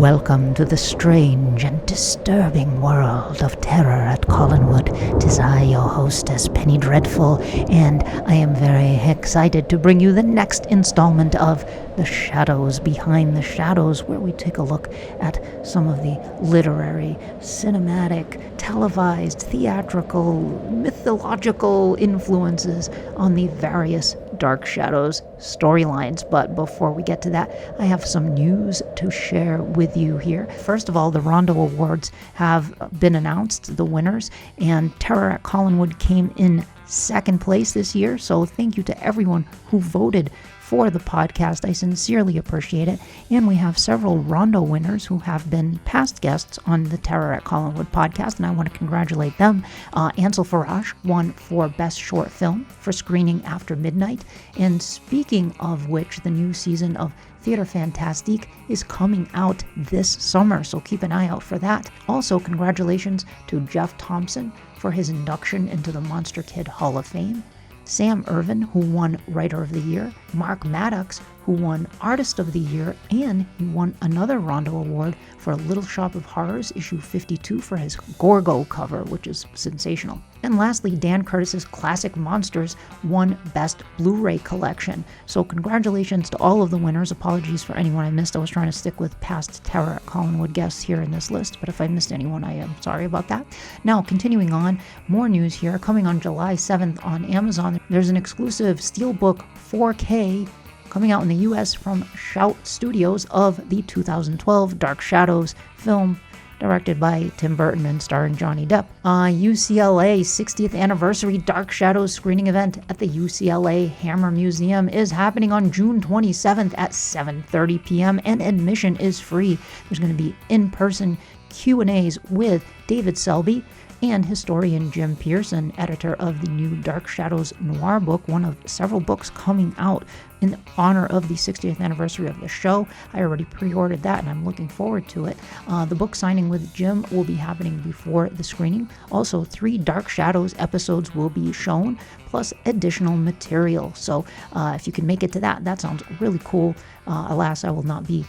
Welcome to the strange and disturbing world of terror at Collinwood. 'Tis I, your hostess, Penny Dreadful, and I am very excited to bring you the next installment of The Shadows Behind the Shadows, where we take a look at some of the literary, cinematic, televised, theatrical, mythological influences on the various Dark Shadows storylines. But before we get to that, I have some news to share with you here. First of all, the Rondo Awards have been announced, the winners, and Terror at Collinwood came in second place this year, so thank you to everyone who voted for the podcast. I sincerely appreciate it. And we have several Rondo winners who have been past guests on the Terror at Collinwood podcast, and I want to congratulate them. Ansel Faraj won for Best Short Film for screening after midnight. And speaking of which, the new season of Theater Fantastique is coming out this summer, so keep an eye out for that. Also, congratulations to Jeff Thompson for his induction into the Monster Kid Hall of Fame. Sam Irvin, who won Writer of the Year, Mark Maddox, who won Artist of the Year, and he won another Rondo Award for Little Shop of Horrors, issue 52, for his Gorgo cover, which is sensational. And lastly, Dan Curtis's Classic Monsters won Best Blu-ray Collection. So congratulations to all of the winners. Apologies for anyone I missed. I was trying to stick with past Terror at Collinwood guests here in this list, but if I missed anyone, I am sorry about that. Now, continuing on, more news here. Coming on July 7th on Amazon, there's an exclusive Steelbook 4K coming out in the US from Shutt Studios of the 2012 Dark Shadows film, directed by Tim Burton and starring Johnny Depp. UCLA 60th Anniversary Dark Shadows screening event at the UCLA Hammer Museum is happening on June 27th at 7:30 p.m. and admission is free. There's going to be in-person Q&As with David Selby and historian Jim Pearson, editor of the new Dark Shadows Noir book, one of several books coming out in honor of the 60th anniversary of the show. I already pre-ordered that and I'm looking forward to it. The book signing with Jim will be happening before the screening. Also, 3 Dark Shadows episodes will be shown, plus additional material. So if you can make it to that sounds really cool. Alas, I will not be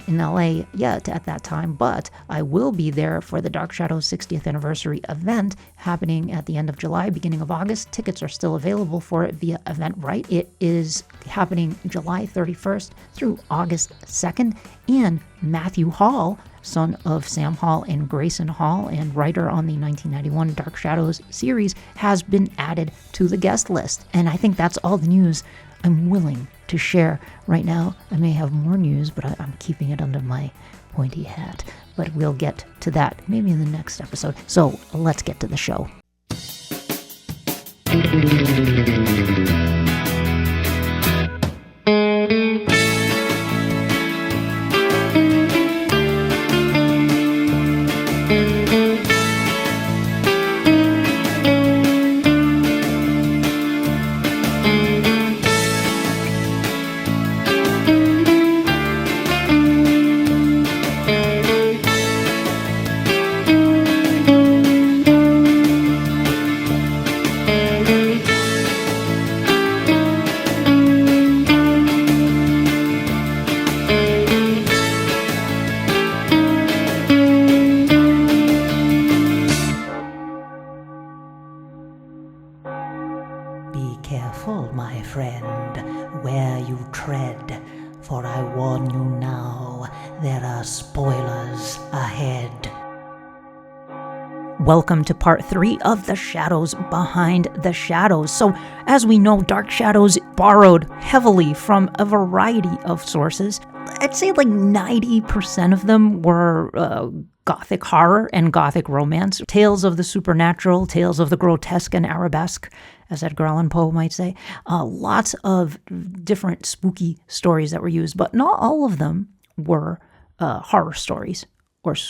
in LA yet at that time, but I will be there for the Dark Shadows 60th anniversary event happening at the end of July, beginning of August. Tickets are still available for it via Eventbrite. It is happening July 31st through August 2nd, and Matthew Hall, son of Sam Hall and Grayson Hall, and writer on the 1991 Dark Shadows series, has been added to the guest list. And I think that's all the news I'm willing to share right now. I may have more news, but I'm keeping it under my pointy hat. But we'll get to that maybe in the next episode. So let's get to the show. Welcome to part 3 of The Shadows Behind the Shadows. So, as we know, Dark Shadows borrowed heavily from a variety of sources. I'd say like 90% of them were Gothic horror and Gothic romance. Tales of the supernatural, tales of the grotesque and arabesque, as Edgar Allan Poe might say. Lots of different spooky stories that were used, but not all of them were horror stories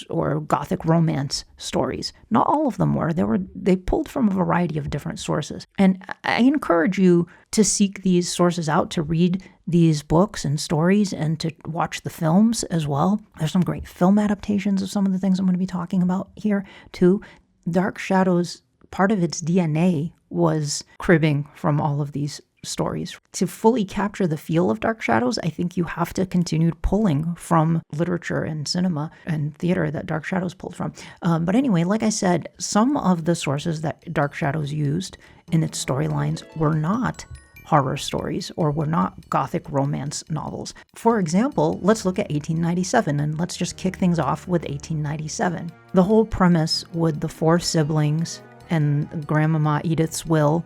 or Gothic romance stories. Not all of them were. They pulled from a variety of different sources. And I encourage you to seek these sources out, to read these books and stories, and to watch the films as well. There's some great film adaptations of some of the things I'm going to be talking about here too. Dark Shadows, part of its DNA was cribbing from all of these stories. To fully capture the feel of Dark Shadows, I think you have to continue pulling from literature and cinema and theater that Dark Shadows pulled from. But anyway, like I said, some of the sources that Dark Shadows used in its storylines were not horror stories or were not gothic romance novels. For example, let's look at 1897, and let's just kick things off with 1897. The whole premise with the 4 siblings and Grandmama Edith's will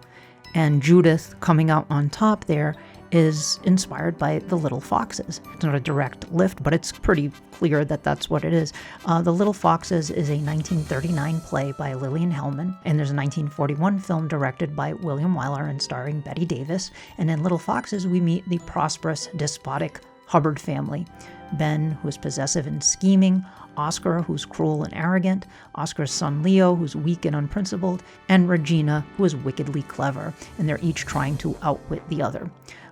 and Judith coming out on top there is inspired by The Little Foxes. It's not a direct lift, but it's pretty clear that that's what it is. The Little Foxes is a 1939 play by Lillian Hellman, and there's a 1941 film directed by William Wyler and starring Bette Davis. And in Little Foxes, we meet the prosperous, despotic Hubbard family. Ben, who is possessive and scheming, Oscar, who's cruel and arrogant, Oscar's son Leo, who's weak and unprincipled, and Regina, who is wickedly clever, and they're each trying to outwit the other.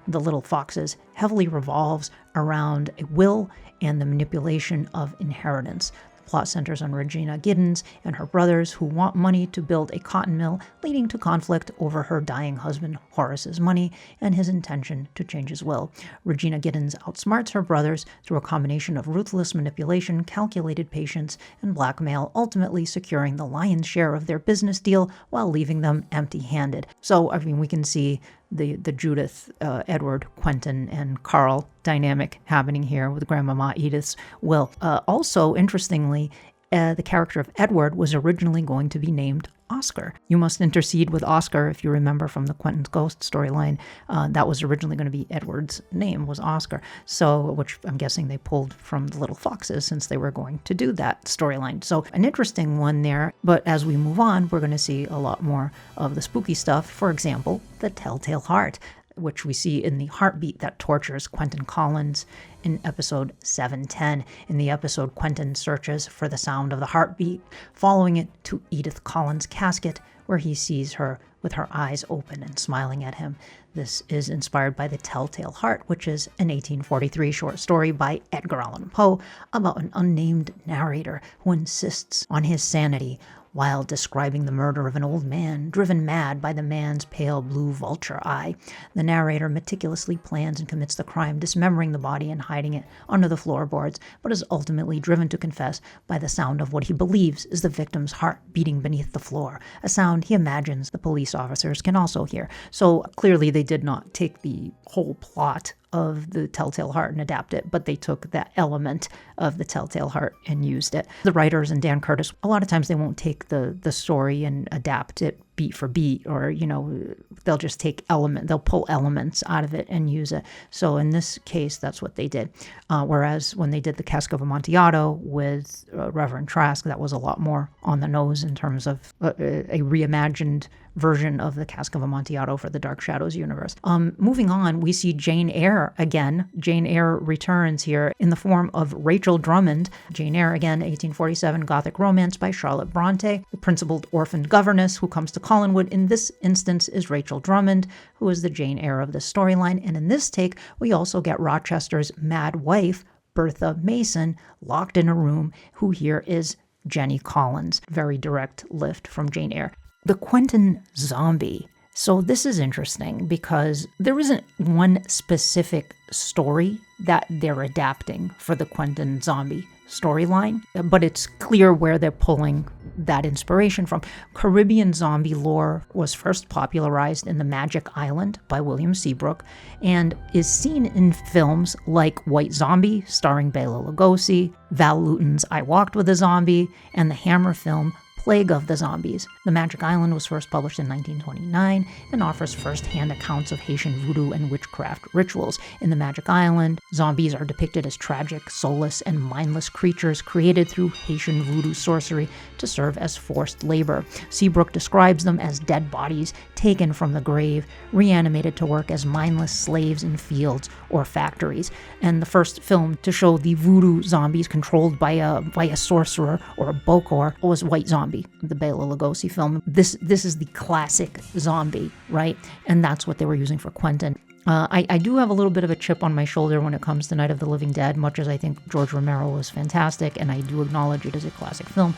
The Little Foxes heavily revolves around a will and the manipulation of inheritance. The plot centers on Regina Giddens and her brothers who want money to build a cotton mill, leading to conflict over her dying husband Horace's money and his intention to change his will. Regina Giddens outsmarts her brothers through a combination of ruthless manipulation, calculated patience, and blackmail, ultimately securing the lion's share of their business deal while leaving them empty-handed. So, I mean, we can see the Judith, Edward, Quentin, and Carl dynamic happening here with Grandmama Edith's will. Also, interestingly, the character of Edward was originally going to be named Oscar. You must intercede with Oscar, if you remember from the Quentin's Ghost storyline. That was originally going to be Edward's name, was Oscar. So, which I'm guessing they pulled from the Little Foxes since they were going to do that storyline. So, an interesting one there. But as we move on, we're going to see a lot more of the spooky stuff. For example, the Telltale Heart, which we see in the heartbeat that tortures Quentin Collins in episode 710. In the episode, Quentin searches for the sound of the heartbeat, following it to Edith Collins' casket, where he sees her with her eyes open and smiling at him. This is inspired by The Telltale Heart, which is an 1843 short story by Edgar Allan Poe about an unnamed narrator who insists on his sanity while describing the murder of an old man, driven mad by the man's pale blue vulture eye. The narrator meticulously plans and commits the crime, dismembering the body and hiding it under the floorboards, but is ultimately driven to confess by the sound of what he believes is the victim's heart beating beneath the floor, a sound he imagines the police officers can also hear. So clearly they did not take the whole plot of the Telltale Heart and adapt it, but they took that element of the Telltale Heart and used it. The writers and Dan Curtis, a lot of times they won't take the story and adapt it beat for beat, or, you know, they'll just take they'll pull elements out of it and use it. So in this case, that's what they did. Whereas when they did the Cask of Amontillado with Reverend Trask, that was a lot more on the nose in terms of a reimagined version of the Cask of Amontillado for the Dark Shadows universe. Moving on, we see Jane Eyre again. Jane Eyre returns here in the form of Rachel Drummond. Jane Eyre, again, 1847 Gothic romance by Charlotte Bronte. The principled orphaned governess who comes to Collinwood in this instance is Rachel Drummond, who is the Jane Eyre of the storyline. And in this take, we also get Rochester's mad wife, Bertha Mason, locked in a room, who here is Jenny Collins. Very direct lift from Jane Eyre. The Quentin zombie. So this is interesting because there isn't one specific story that they're adapting for the Quentin zombie storyline, but it's clear where they're pulling that inspiration from. Caribbean zombie lore was first popularized in The Magic Island by William Seabrook and is seen in films like White Zombie, starring Bela Lugosi, Val Lewton's I Walked with a Zombie, and the Hammer film Plague of the Zombies. The Magic Island was first published in 1929 and offers first-hand accounts of Haitian voodoo and witchcraft rituals. In The Magic Island, zombies are depicted as tragic, soulless, and mindless creatures created through Haitian voodoo sorcery to serve as forced labor. Seabrook describes them as dead bodies taken from the grave, reanimated to work as mindless slaves in fields or factories. And the first film to show the voodoo zombies controlled by a sorcerer or a bokor was White Zombie, the Bela Lugosi film. This is the classic zombie, right? And that's what they were using for Quentin. I do have a little bit of a chip on my shoulder when it comes to Night of the Living Dead, much as I think George Romero was fantastic, and I do acknowledge it as a classic film.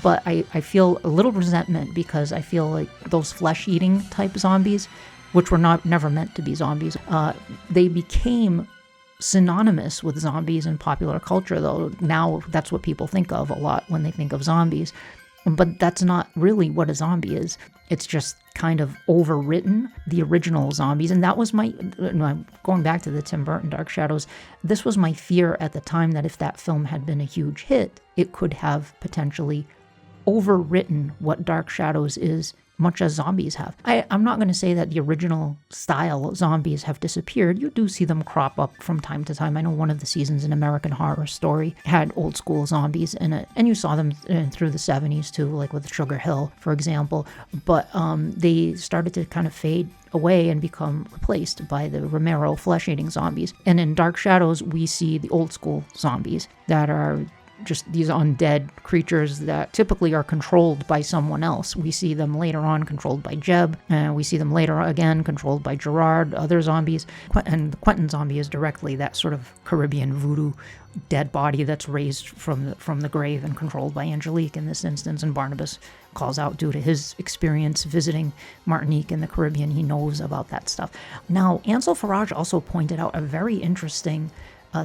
But I feel a little resentment because I feel like those flesh-eating type zombies which were never meant to be zombies. They became synonymous with zombies in popular culture, though now that's what people think of a lot when they think of zombies. But that's not really what a zombie is. It's just kind of overwritten the original zombies. And that was going back to the Tim Burton Dark Shadows, this was my fear at the time, that if that film had been a huge hit, it could have potentially overwritten what Dark Shadows is, much as zombies have. I'm not going to say that the original style zombies have disappeared. You do see them crop up from time to time. I know one of the seasons in American Horror Story had old school zombies in it, and you saw them through the 70s too, like with Sugar Hill, for example. But they started to kind of fade away and become replaced by the Romero flesh-eating zombies. And in Dark Shadows, we see the old school zombies that are just these undead creatures that typically are controlled by someone else. We see them later on controlled by Jeb, and we see them later again controlled by Gerard, other zombies. And the Quentin zombie is directly that sort of Caribbean voodoo dead body that's raised from the grave and controlled by Angelique in this instance. And Barnabas calls out due to his experience visiting Martinique in the Caribbean. He knows about that stuff. Now, Ansel Farage also pointed out a very interesting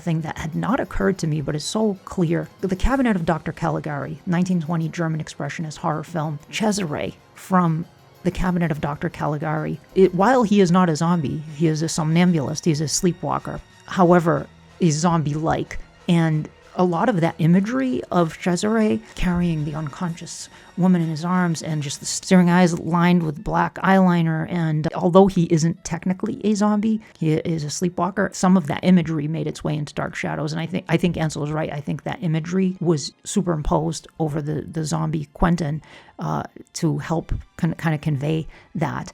thing that had not occurred to me, but is so clear. The Cabinet of Dr. Caligari, 1920 German expressionist horror film. Cesare from The Cabinet of Dr. Caligari. While he is not a zombie, he is a somnambulist, he's a sleepwalker. However, he's zombie-like. And a lot of that imagery of Cesare carrying the unconscious woman in his arms and just the staring eyes lined with black eyeliner, and although he isn't technically a zombie, he is a sleepwalker, some of that imagery made its way into Dark Shadows. And I think Ansel is right. I think that imagery was superimposed over the zombie Quentin to help kind of convey that.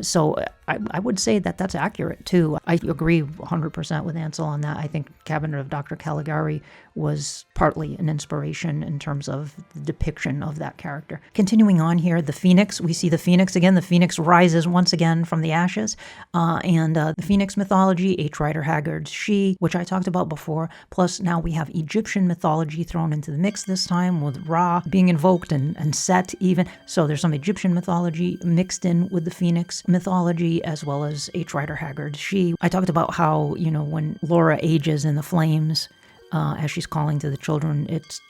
So I would say that that's accurate too. I agree 100% with Ansel on that. I think Cabinet of Dr. Caligari was partly an inspiration in terms of the depiction of that character. Continuing on here, the Phoenix. We see the Phoenix again. The Phoenix rises once again from the ashes. And the Phoenix mythology, H. Rider Haggard's She, which I talked about before. Plus now we have Egyptian mythology thrown into the mix this time, with Ra being invoked and Set even. So there's some Egyptian mythology mixed in with the Phoenix mythology, as well as H. Rider Haggard's She. I talked about how, when Laura ages in the flames, as she's calling to the children, it's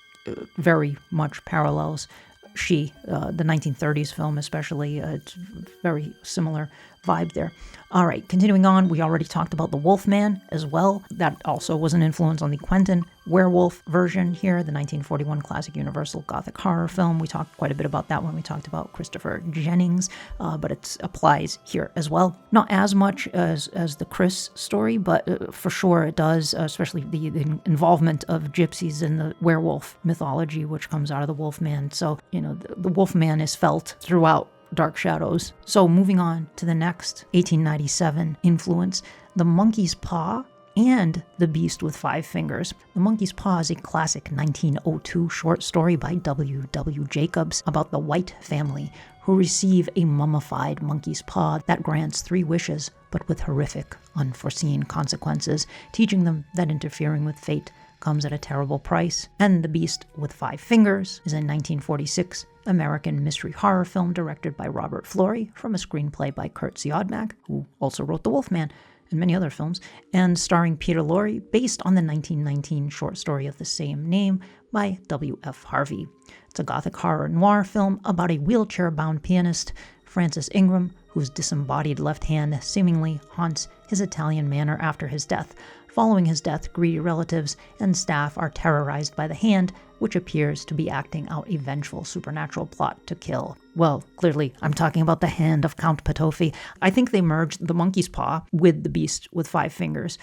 very much parallels She, the 1930s film especially. It's very similar vibe there. All right, continuing on, we already talked about the Wolfman as well. That also was an influence on the Quentin werewolf version here, the 1941 classic Universal Gothic horror film. We talked quite a bit about that when we talked about Christopher Jennings, but it applies here as well. Not as much as the Chris story, but for sure it does, especially the involvement of gypsies in the werewolf mythology, which comes out of the Wolfman. So, the Wolfman is felt throughout Dark Shadows. So moving on to the next 1897 influence, The Monkey's Paw and The Beast with Five Fingers. The Monkey's Paw is a classic 1902 short story by W.W. Jacobs about the White family who receive a mummified monkey's paw that grants 3 wishes, but with horrific, unforeseen consequences, teaching them that interfering with fate comes at a terrible price. And The Beast with Five Fingers is a 1946 American mystery horror film directed by Robert Florey from a screenplay by Kurt Siodmak, who also wrote The Wolfman and many other films, and starring Peter Lorre, based on the 1919 short story of the same name by W.F. Harvey. It's a gothic horror noir film about a wheelchair-bound pianist, Francis Ingram, whose disembodied left hand seemingly haunts his Italian manor after his death. Following his death, greedy relatives and staff are terrorized by the hand, which appears to be acting out a vengeful supernatural plot to kill. Well, clearly, I'm talking about the hand of Count Patofi. I think they merged the monkey's paw with the beast with 5 fingers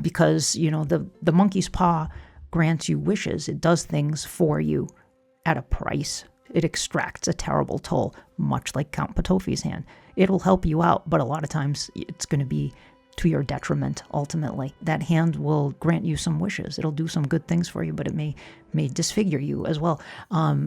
because, the monkey's paw grants you wishes. It does things for you at a price. It extracts a terrible toll, much like Count Patofi's hand. It'll help you out, but a lot of times it's going to be to your detriment, ultimately. That hand will grant you some wishes. It'll do some good things for you, but it may disfigure you as well,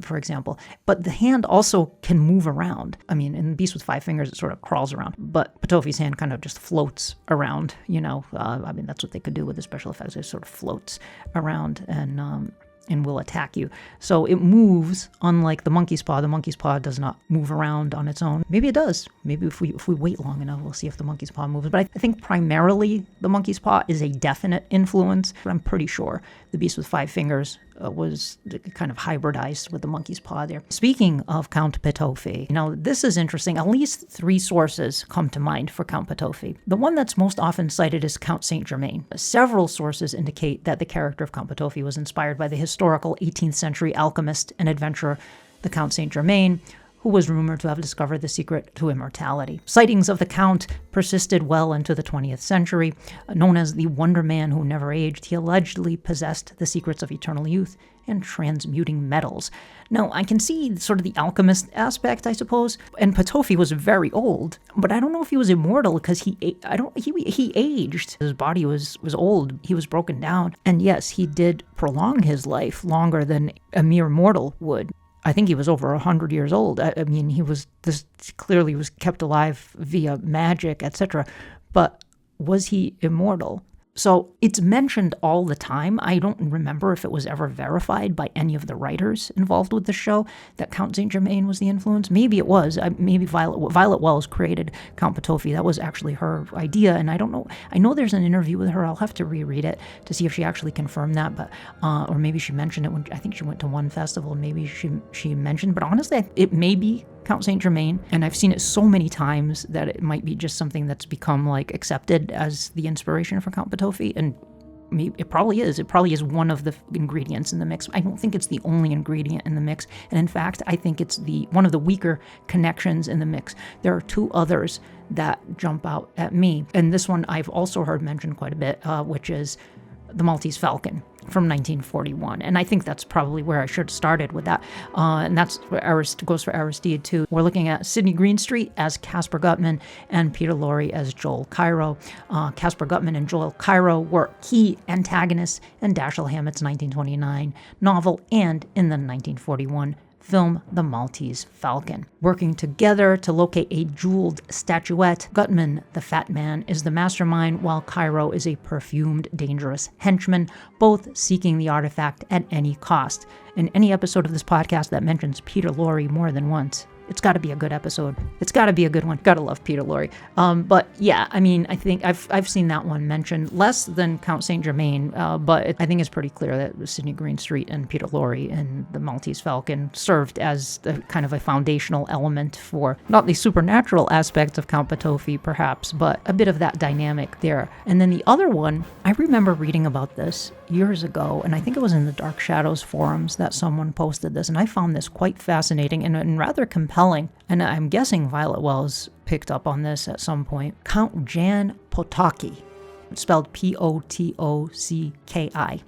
for example. But the hand also can move around. I mean, in Beast with 5 Fingers, it sort of crawls around, but Patofi's hand kind of just floats around, that's what they could do with the special effects. It sort of floats around, and and will attack you. So it moves, unlike the monkey's paw. The monkey's paw does not move around on its own. Maybe it does. Maybe if we wait long enough, we'll see if the monkey's paw moves. But I think primarily the monkey's paw is a definite influence. But I'm pretty sure the beast with 5 fingers was kind of hybridized with the monkey's paw there. Speaking of Count Petofi, this is interesting. At least 3 sources come to mind for Count Petofi. The one that's most often cited is Count Saint Germain. Several sources indicate that the character of Count Petofi was inspired by the historical 18th century alchemist and adventurer, the Count Saint Germain, who was rumored to have discovered the secret to immortality. Sightings of the Count persisted well into the 20th century. Known as the Wonder Man who never aged, he allegedly possessed the secrets of eternal youth and transmuting metals. Now, I can see sort of the alchemist aspect, I suppose, and Petofi was very old, but I don't know if he was immortal because he aged. His body was old. He was broken down. And yes, he did prolong his life longer than a mere mortal would. I think he was over 100 years old. I mean, this clearly was kept alive via magic, etc. But was he immortal? So it's mentioned all the time. I don't remember if it was ever verified by any of the writers involved with the show that Count Saint Germain was the influence. Maybe it was. Maybe Violet Wells created Count Petofi. That was actually her idea, and I don't know. I know there's an interview with her. I'll have to reread it to see if she actually confirmed that, but or maybe she mentioned it when I think she went to one festival. Maybe she mentioned, but honestly, it may be Count Saint Germain, and I've seen it so many times that it might be just something that's become accepted as the inspiration for Count Petofi, and maybe it probably is. It probably is one of the ingredients in the mix. I don't think it's the only ingredient in the mix, and in fact, I think it's one of the weaker connections in the mix. There are 2 others that jump out at me, and this one I've also heard mentioned quite a bit, which is the Maltese Falcon from 1941. And I think that's probably where I should have started with that. And that's where goes for Aristide too. We're looking at Sidney Greenstreet as Caspar Gutman and Peter Lorre as Joel Cairo. Caspar Gutman and Joel Cairo were key antagonists in Dashiell Hammett's 1929 novel and in the 1941 film The Maltese Falcon. Working together to locate a jeweled statuette, Gutman, the fat man, is the mastermind, while Cairo is a perfumed, dangerous henchman, both seeking the artifact at any cost. In any episode of this podcast that mentions Peter Lorre more than once, it's got to be a good episode. It's got to be a good one. Gotta love Peter Lorre. But yeah, I mean, I think I've seen that one mentioned less than Count Saint Germain, but I think it's pretty clear that Sidney Greenstreet and Peter Lorre and the Maltese Falcon served as kind of a foundational element for not the supernatural aspects of Count Petofi, perhaps, but a bit of that dynamic there. And then the other one, I remember reading about this years ago, and I think it was in the Dark Shadows forums that someone posted this, and I found this quite fascinating and rather compelling, and I'm guessing Violet Wells picked up on this at some point. Count Jan Potocki, spelled Potocki,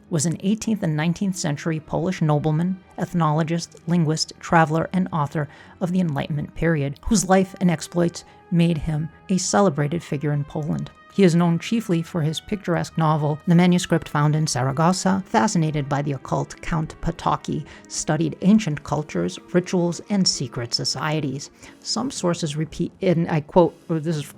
was an 18th and 19th century Polish nobleman, ethnologist, linguist, traveler, and author of the Enlightenment period, whose life and exploits made him a celebrated figure in Poland. He is known chiefly for his picturesque novel, The Manuscript Found in Saragossa. Fascinated by the occult, Count Potocki studied ancient cultures, rituals, and secret societies. Some sources repeat, and I quote,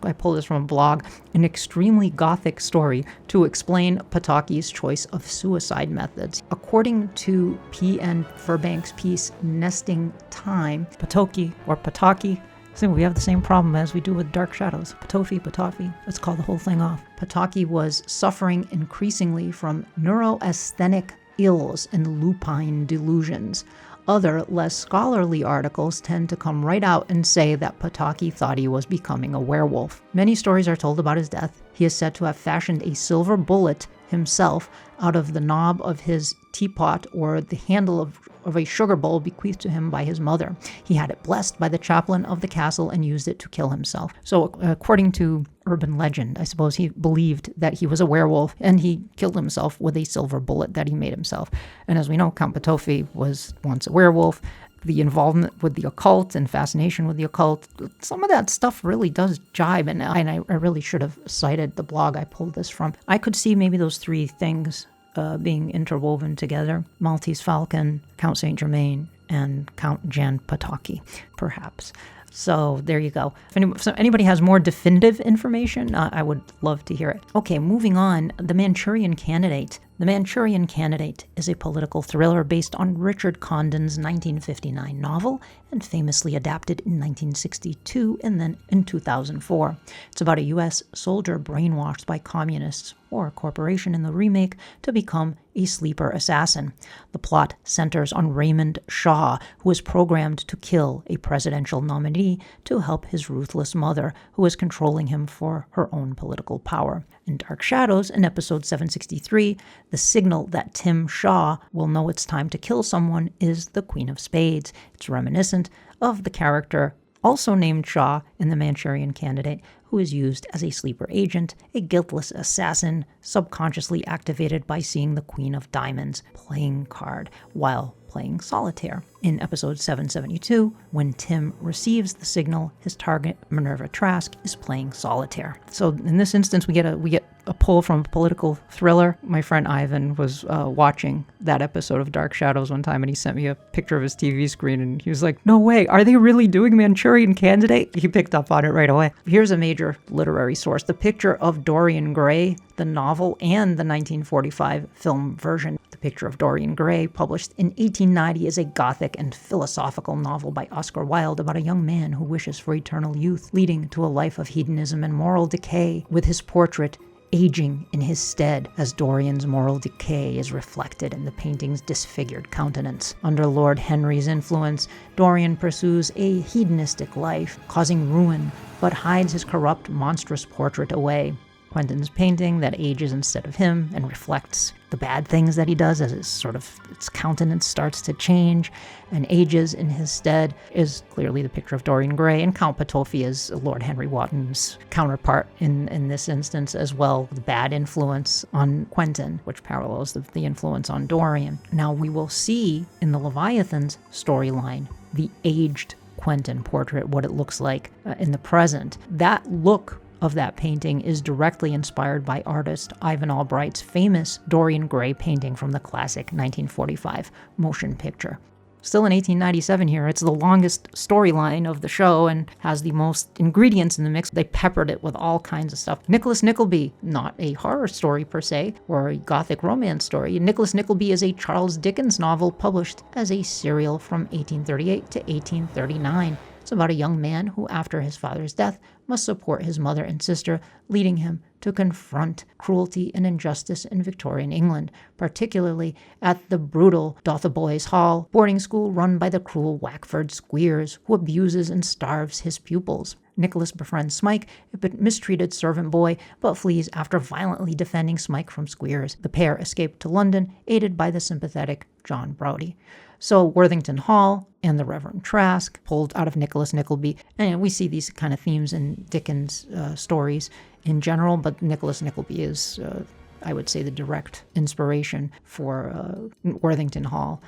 I pull this from a blog, an extremely gothic story to explain Potocki's choice of suicide methods. According to P.N. Furbank's piece, Nesting Time, Potocki, so we have the same problem as we do with Dark Shadows. Potoffi, let's call the whole thing off. Potocki was suffering increasingly from neurasthenic ills and lupine delusions. Other, less scholarly articles tend to come right out and say that Potocki thought he was becoming a werewolf. Many stories are told about his death. He is said to have fashioned a silver bullet himself out of the knob of his teapot or the handle of a sugar bowl bequeathed to him by his mother. He had it blessed by the chaplain of the castle and used it to kill himself. So according to urban legend, I suppose he believed that he was a werewolf and he killed himself with a silver bullet that he made himself. And as we know, Count Potoffi was once a werewolf. The involvement with the occult and fascination with the occult, some of that stuff really does jibe, and I really should have cited the blog I pulled this from. I could see maybe those 3 things being interwoven together: Maltese Falcon, Count Saint Germain, and Count Jan Potocki, perhaps. So there you go. If anybody has more definitive information, I would love to hear it. Okay, moving on. The Manchurian Candidate The Manchurian Candidate is a political thriller based on Richard Condon's 1959 novel and famously adapted in 1962 and then in 2004. It's about a U.S. soldier brainwashed by communists or a corporation in the remake to become a sleeper assassin. The plot centers on Raymond Shaw, who is programmed to kill a presidential nominee to help his ruthless mother, who is controlling him for her own political power. In Dark Shadows, in episode 763, the signal that Tim Shaw will know it's time to kill someone is the Queen of Spades. It's reminiscent of the character also named Shaw in The Manchurian Candidate, who is used as a sleeper agent, a guiltless assassin, subconsciously activated by seeing the Queen of Diamonds playing card while playing solitaire. In episode 772, when Tim receives the signal, his target, Minerva Trask, is playing solitaire. So in this instance, we get a pull from a political thriller. My friend Ivan was watching that episode of Dark Shadows one time, and he sent me a picture of his TV screen, and he was like, "No way, are they really doing Manchurian Candidate?" He picked up on it right away. Here's a major literary source. The picture of Dorian Gray, the novel, and the 1945 film version. The Picture of Dorian Gray, published in 1890, is a gothic and philosophical novel by Oscar Wilde about a young man who wishes for eternal youth, leading to a life of hedonism and moral decay, with his portrait aging in his stead as Dorian's moral decay is reflected in the painting's disfigured countenance. Under Lord Henry's influence, Dorian pursues a hedonistic life, causing ruin, but hides his corrupt, monstrous portrait away. Quentin's painting that ages instead of him and reflects the bad things that he does as its countenance starts to change and ages in his stead is clearly the picture of Dorian Gray, and Count Patofi is Lord Henry Wotton's counterpart in this instance as well, the bad influence on Quentin, which parallels the influence on Dorian. Now we will see in the Leviathans storyline the aged Quentin portrait, what it looks like in the present. That look of that painting is directly inspired by artist Ivan Albright's famous Dorian Gray painting from the classic 1945 motion picture. Still in 1897 here, it's the longest storyline of the show and has the most ingredients in the mix. They peppered it with all kinds of stuff. Nicholas Nickleby, not a horror story per se, or a gothic romance story. Nicholas Nickleby is a Charles Dickens novel published as a serial from 1838 to 1839. It's about a young man who, after his father's death, must support his mother and sister, leading him to confront cruelty and injustice in Victorian England, particularly at the brutal Dotheboys Hall boarding school run by the cruel Wackford Squeers, who abuses and starves his pupils. Nicholas befriends Smike, a mistreated servant boy, but flees after violently defending Smike from Squeers. The pair escape to London, aided by the sympathetic John Browdy. So Worthington Hall and the Reverend Trask pulled out of Nicholas Nickleby. And we see these kind of themes in Dickens' stories in general, but Nicholas Nickleby is, I would say, the direct inspiration for Worthington Hall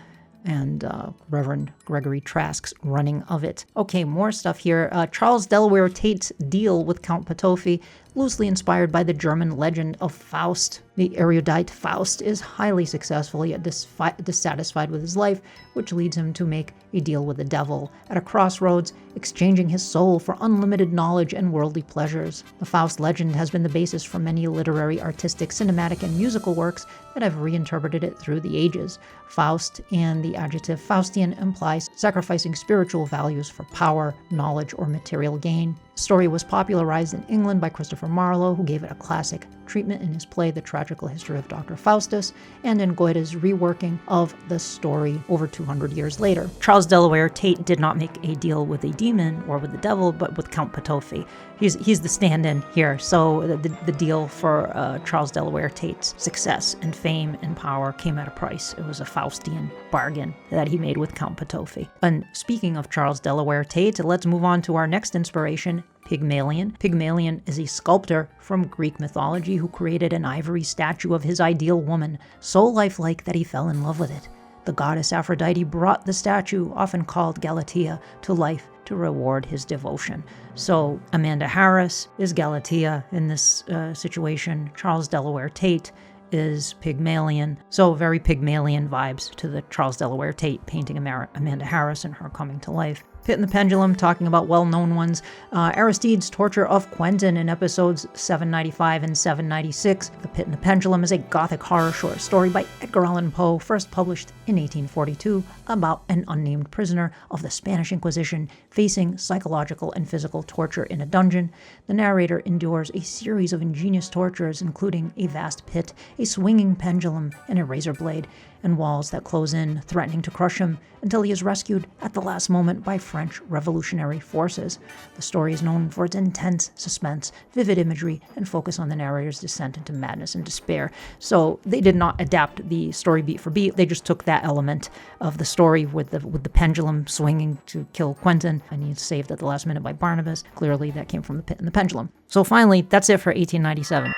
and Reverend Gregory Trask's running of it. Okay, more stuff here. Charles Delaware Tate's deal with Count Patofi, loosely inspired by the German legend of Faust. The erudite Faust is highly successful yet dissatisfied with his life, which leads him to make a deal with the devil at a crossroads, exchanging his soul for unlimited knowledge and worldly pleasures. The Faust legend has been the basis for many literary, artistic, cinematic, and musical works that have reinterpreted it through the ages. Faust and the adjective Faustian implies sacrificing spiritual values for power, knowledge, or material gain. The story was popularized in England by Christopher Marlowe, who gave it a classic treatment in his play The Tragical History of Dr. Faustus, and in Goethe's reworking of the story over 200 years later. Charles Delaware Tate did not make a deal with a demon or with the devil, but with Count Patofi. He's the stand-in here, so the deal for Charles Delaware Tate's success and fame and power came at a price. It was a Faustian bargain that he made with Count Patofi. And speaking of Charles Delaware Tate, let's move on to our next inspiration, Pygmalion. Pygmalion is a sculptor from Greek mythology who created an ivory statue of his ideal woman, so lifelike that he fell in love with it. The goddess Aphrodite brought the statue, often called Galatea, to life to reward his devotion. So Amanda Harris is Galatea in this situation. Charles Delaware Tate is Pygmalion. So very Pygmalion vibes to the Charles Delaware Tate painting Amanda Harris and her coming to life. Pit and the Pendulum, talking about well-known ones. Aristide's torture of Quentin in episodes 795 and 796. The Pit and the Pendulum is a gothic horror short story by Edgar Allan Poe, first published in 1842, about an unnamed prisoner of the Spanish Inquisition facing psychological and physical torture in a dungeon. The narrator endures a series of ingenious tortures, including a vast pit, a swinging pendulum, and a razor blade, and walls that close in, threatening to crush him, until he is rescued at the last moment by French revolutionary forces. The story is known for its intense suspense, vivid imagery, and focus on the narrator's descent into madness and despair. So they did not adapt the story beat for beat. They just took that element of the story with the pendulum swinging to kill Quentin, and he's saved at the last minute by Barnabas. Clearly that came from the Pit and the Pendulum. So finally, that's it for 1897.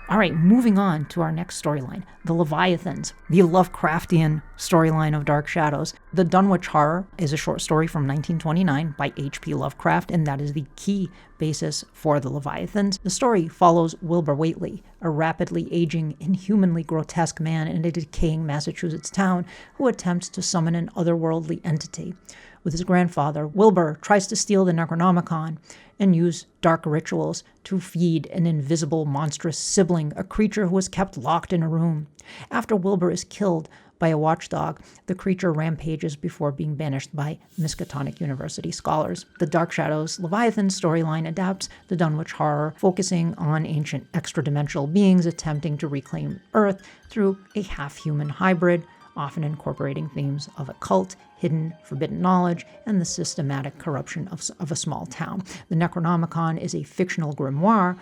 All right, moving on to our next storyline, the Leviathans, the Lovecraftian storyline of Dark Shadows. The Dunwich Horror is a short story from 1929 by H.P. Lovecraft, and that is the key basis for the Leviathans. The story follows Wilbur Whately, a rapidly aging, inhumanly grotesque man in a decaying Massachusetts town who attempts to summon an otherworldly entity. With his grandfather, Wilbur tries to steal the Necronomicon and use dark rituals to feed an invisible, monstrous sibling, a creature who is kept locked in a room. After Wilbur is killed by a watchdog, the creature rampages before being banished by Miskatonic University scholars. The Dark Shadows Leviathan storyline adapts the Dunwich Horror, focusing on ancient extra-dimensional beings attempting to reclaim Earth through a half-human hybrid, often incorporating themes of occult, hidden, forbidden knowledge, and the systematic corruption of a small town. The Necronomicon is a fictional grimoire,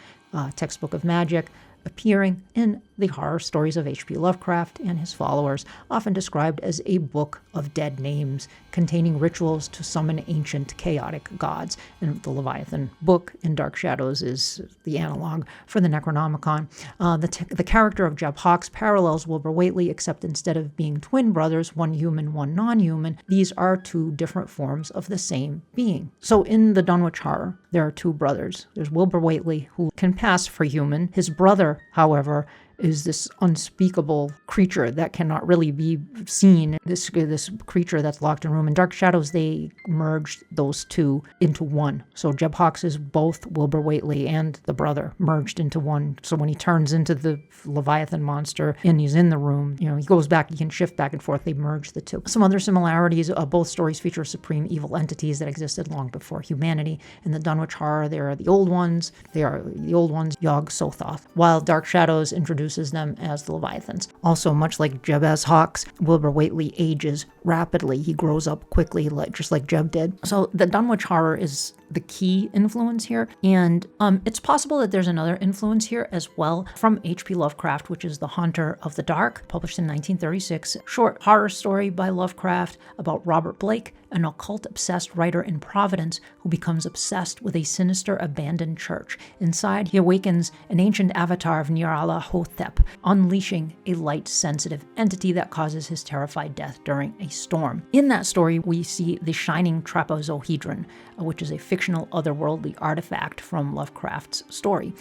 textbook of magic, appearing in the horror stories of H.P. Lovecraft and his followers, often described as a book of dead names containing rituals to summon ancient chaotic gods. And the Leviathan book in Dark Shadows is the analog for the Necronomicon. The character of Jeb Hawkes parallels Wilbur Whately, except instead of being twin brothers, one human, one non-human, these are two different forms of the same being. So in the Dunwich Horror, there are two brothers. There's Wilbur Whately, who can pass for human. His brother, however, is this unspeakable creature that cannot really be seen, this creature that's locked in a room. In Dark Shadows, they merged those two into one. So Jeb Hawkes is both Wilbur Whately and the brother merged into one. So when he turns into the Leviathan monster and he's in the room, he goes back, he can shift back and forth, they merge the two. Some other similarities, both stories feature supreme evil entities that existed long before humanity. In the Dunwich Horror, there are the old ones, Yog Sothoth, while Dark Shadows introduces them as the Leviathans. Also, much like Jeb's Hawkes, Wilbur Whately ages rapidly. He grows up quickly, just like Jeb did. So the Dunwich Horror is the key influence here, and it's possible that there's another influence here as well from H.P. Lovecraft, which is The Haunter of the Dark, published in 1936, short horror story by Lovecraft about Robert Blake, an occult-obsessed writer in Providence who becomes obsessed with a sinister abandoned church. Inside, he awakens an ancient avatar of Nyarlathotep, unleashing a light-sensitive entity that causes his terrified death during a storm. In that story, we see the Shining Trapezohedron, which is a fictional otherworldly artifact from Lovecraft's story.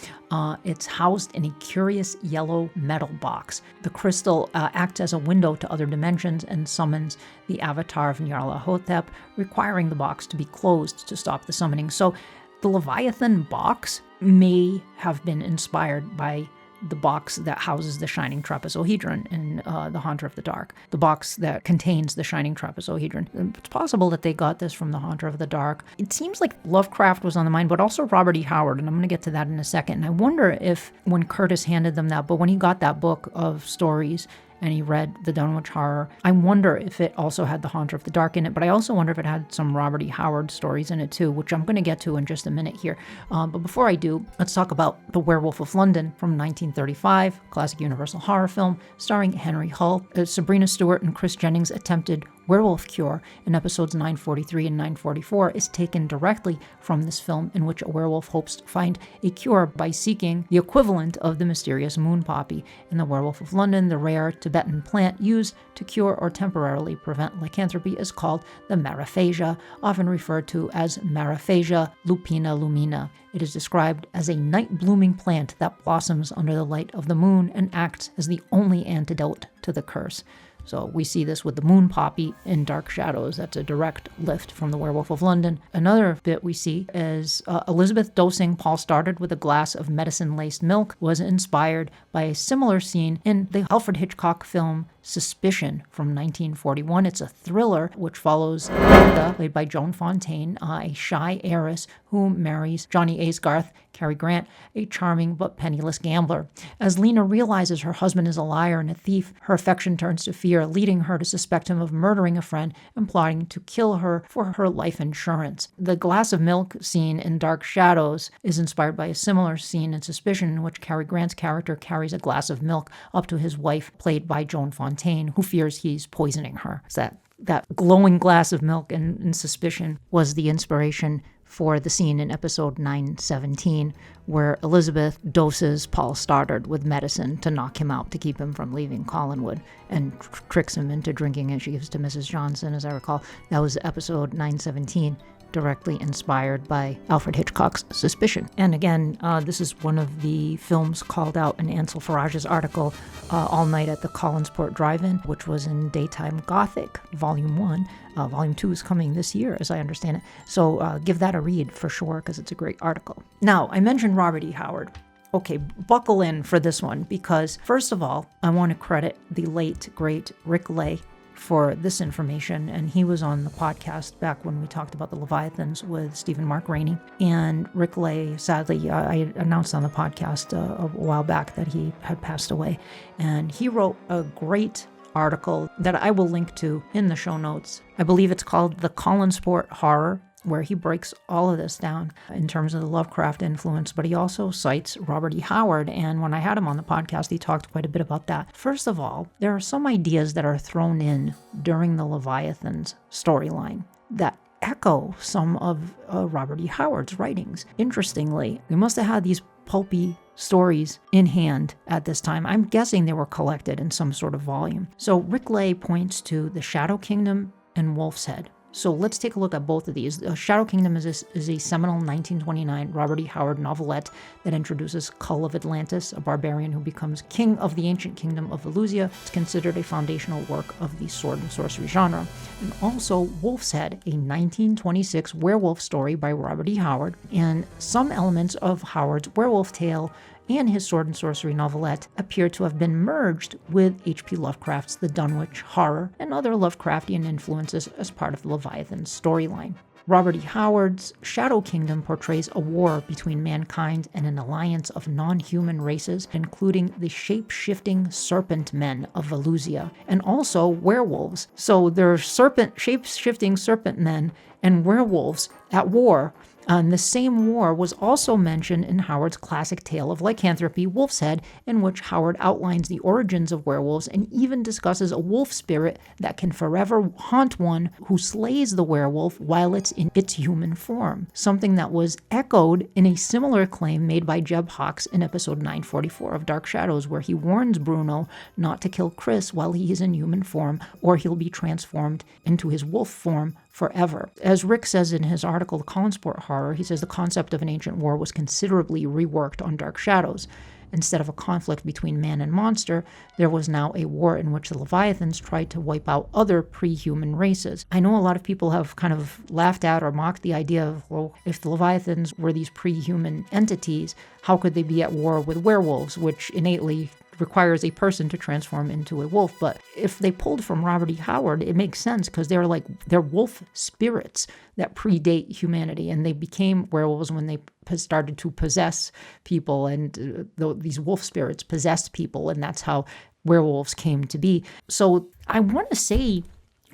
It's housed in a curious yellow metal box. The crystal acts as a window to other dimensions and summons the avatar of Nyarlathotep, requiring the box to be closed to stop the summoning. So the Leviathan box may have been inspired by the box that houses the Shining Trapezohedron in The Haunter of the Dark, the box that contains the Shining Trapezohedron. It's possible that they got this from The Haunter of the Dark. It seems like Lovecraft was on the mind, but also Robert E. Howard, and I'm going to get to that in a second. And I wonder if when Curtis handed them that book, when he got that book of stories, and he read the Dunwich Horror, I wonder if it also had The Haunter of the Dark in it, but I also wonder if it had some Robert E. Howard stories in it too, which I'm going to get to in just a minute here. But before I do, let's talk about The Werewolf of London from 1935, classic Universal horror film starring Henry Hull. Sabrina Stewart and Chris Jennings' attempted werewolf cure in episodes 943 and 944 is taken directly from this film, in which a werewolf hopes to find a cure by seeking the equivalent of the mysterious moon poppy. In The Werewolf of London, the rare Tibetan plant used to cure or temporarily prevent lycanthropy is called the maraphasia, often referred to as Maraphasia lupina lumina. It is described as a night-blooming plant that blossoms under the light of the moon and acts as the only antidote to the curse. So we see this with the moon poppy in Dark Shadows. That's a direct lift from the Werewolf of London. Another bit we see is Elizabeth dosing Paul Stoddard with a glass of medicine-laced milk was inspired by a similar scene in the Alfred Hitchcock film Suspicion from 1941. It's a thriller which follows Linda, played by Joan Fontaine, a shy heiress who marries Johnny Aysgarth, Cary Grant, a charming but penniless gambler. As Lena realizes her husband is a liar and a thief, her affection turns to fear, leading her to suspect him of murdering a friend and plotting to kill her for her life insurance. The glass of milk scene in Dark Shadows is inspired by a similar scene in Suspicion in which Cary Grant's character carries a glass of milk up to his wife, played by Joan Fontaine, who fears he's poisoning her. So that glowing glass of milk in Suspicion was the inspiration for the scene in episode 917 where Elizabeth doses Paul Stoddard with medicine to knock him out, to keep him from leaving Collinwood, and tricks him into drinking, and she gives to Mrs. Johnson, as I recall. That was episode 917, directly inspired by Alfred Hitchcock's Suspicion. And again, this is one of the films called out in Ansel Farage's article, All Night at the Collinsport Drive-In, which was in Daytime Gothic, Volume 1. Volume 2 is coming this year, as I understand it. So give that a read for sure, because it's a great article. Now, I mentioned Robert E. Howard. Okay, buckle in for this one, because first of all, I want to credit the late, great Rick Lay for this information, and he was on the podcast back when we talked about the Leviathans with Stephen Mark Rainey. And Rick Lay, sadly, I announced on the podcast a while back that he had passed away, and he wrote a great article that I will link to in the show notes. I believe it's called The Collinsport Horror, where he breaks all of this down in terms of the Lovecraft influence, but he also cites Robert E. Howard, and when I had him on the podcast, he talked quite a bit about that. First of all, there are some ideas that are thrown in during the Leviathans storyline that echo some of Robert E. Howard's writings. Interestingly, they must have had these pulpy stories in hand at this time. I'm guessing they were collected in some sort of volume. So Rick Lay points to the Shadow Kingdom and Wolf's Head. So let's take a look at both of these. Shadow Kingdom is a seminal 1929 Robert E. Howard novelette that introduces Cull of Atlantis, a barbarian who becomes king of the ancient kingdom of Valusia. It's considered a foundational work of the sword and sorcery genre. And also Wolf's Head, a 1926 werewolf story by Robert E. Howard, and some elements of Howard's werewolf tale and his sword and sorcery novelette appear to have been merged with H.P. Lovecraft's The Dunwich Horror and other Lovecraftian influences as part of the Leviathan storyline. Robert E. Howard's Shadow Kingdom portrays a war between mankind and an alliance of non-human races, including the shape-shifting serpent men of Valusia, and also werewolves. So there are shape-shifting serpent men and werewolves at war. And the same war was also mentioned in Howard's classic tale of lycanthropy, Wolf's Head, in which Howard outlines the origins of werewolves and even discusses a wolf spirit that can forever haunt one who slays the werewolf while it's in its human form, something that was echoed in a similar claim made by Jeb Hawks in episode 944 of Dark Shadows, where he warns Bruno not to kill Chris while he is in human form, or he'll be transformed into his wolf form forever. As Rick says in his article, The Collinsport Horror, he says the concept of an ancient war was considerably reworked on Dark Shadows. Instead of a conflict between man and monster, there was now a war in which the Leviathans tried to wipe out other pre-human races. I know a lot of people have kind of laughed at or mocked the idea of, well, if the Leviathans were these pre-human entities, how could they be at war with werewolves, which innately requires a person to transform into a wolf. But if they pulled from Robert E. Howard, it makes sense, because they're wolf spirits that predate humanity, and they became werewolves when they started to possess people, and these wolf spirits possessed people, and that's how werewolves came to be. So I want to say